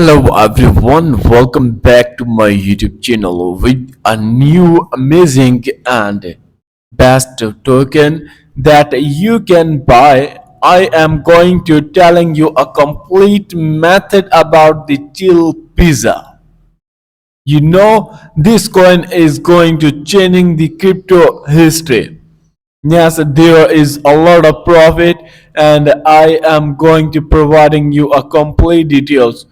Hello everyone, welcome back to my YouTube channel with a new amazing and best token that you can buy. I am going to telling you a complete method about the chill pizza. This coin is going to changing the crypto history. Yes, there is a lot of profit and I am going to providing you a complete details.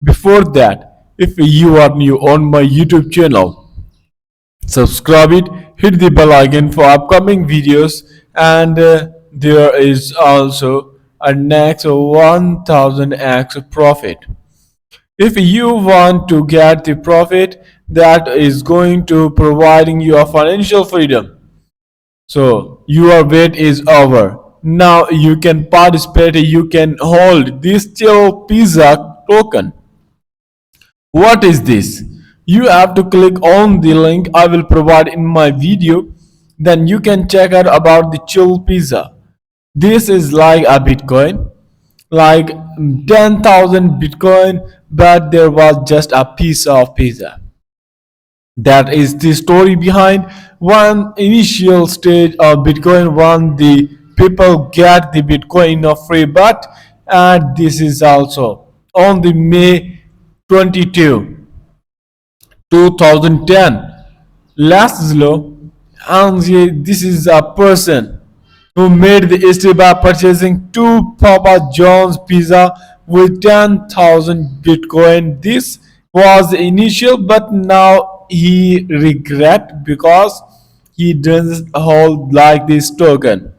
Before that, if you are new on my YouTube channel, subscribe it, hit the bell icon for upcoming videos, and there is also a next 1000x profit. If you want to get the profit that is going to providing you a financial freedom, so your wait is over. Now you can participate, you can hold this chill pizza token. What is this? You have to click on the link I will provide in my video. Then you can check out about the chill pizza. This is like a Bitcoin, like 10,000 Bitcoin, but there was just a piece of pizza. That is the story behind one initial stage of Bitcoin when the people get the Bitcoin of free, but and this is also on the May 22, 2010. Laszlo, and this is a person who made the history by purchasing two Papa John's pizza with 10,000 Bitcoin. This was the initial, but now he regret because he doesn't hold like this token.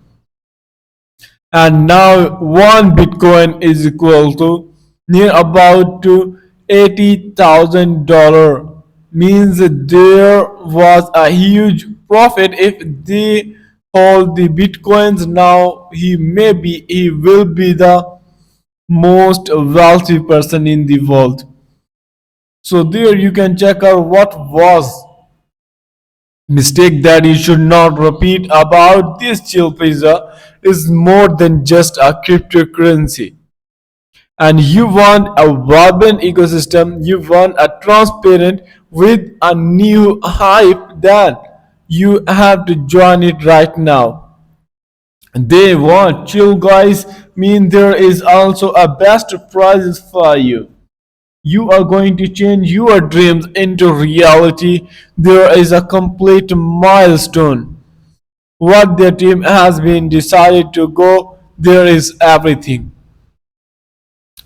And now one Bitcoin is equal to near about to $80,000, means there was a huge profit if they hold the Bitcoins. Now he will be the most wealthy person in the world. So there you can check out what was mistake that you should not repeat about this chill pizza is more than just a cryptocurrency. And you want a vibrant ecosystem, you want a transparent with a new hype, then you have to join it right now. They want chill guys, mean there is also a best prizes for you. You are going to change your dreams into reality. There is a complete milestone. What their team has been decided to go, there is everything.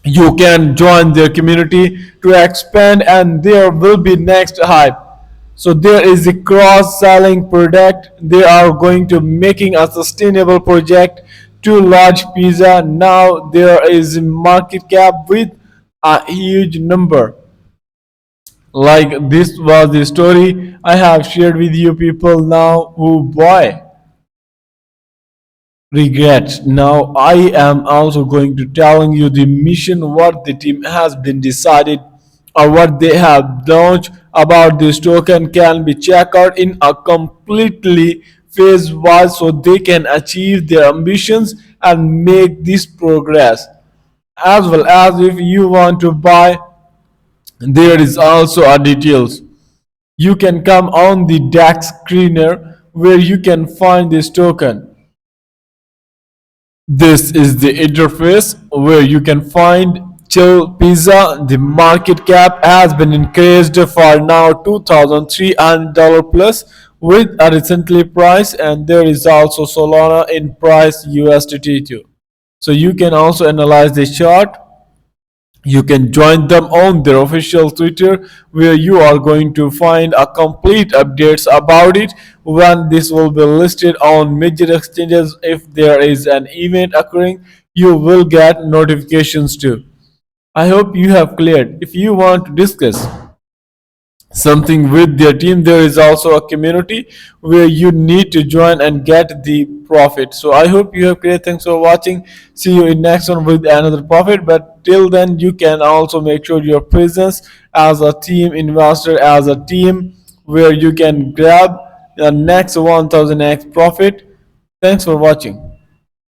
You can join their community to expand and there will be next hype. So there is a cross-selling product. They are going to making a sustainable project to large pizza. Now there is a market cap with a huge number. Like this was the story I have shared with you people now who boy regrets. Now I am also going to telling you the mission what the team has been decided or what they have launched about this token can be checked out in a completely phase wise so they can achieve their ambitions and make this progress. As well as if you want to buy, there is also a details. You can come on the DAX screener where you can find this token. This is the interface where you can find Chill Pizza. The market cap has been increased for now $2,300 plus with a recently price, and there is also Solana in price USDT too. So you can also analyze the chart. You can join them on their official Twitter where you are going to find a complete updates about it when this will be listed on major exchanges. If there is an event occurring, you will get notifications too. I hope you have cleared. If you want to discuss something with their team, there is also a community where you need to join and get the profit. So I hope you have great. Thanks for watching. See you in next one with another profit, but till then you can also make sure your presence as a team investor, as a team where you can grab the next 1000x profit. Thanks for watching.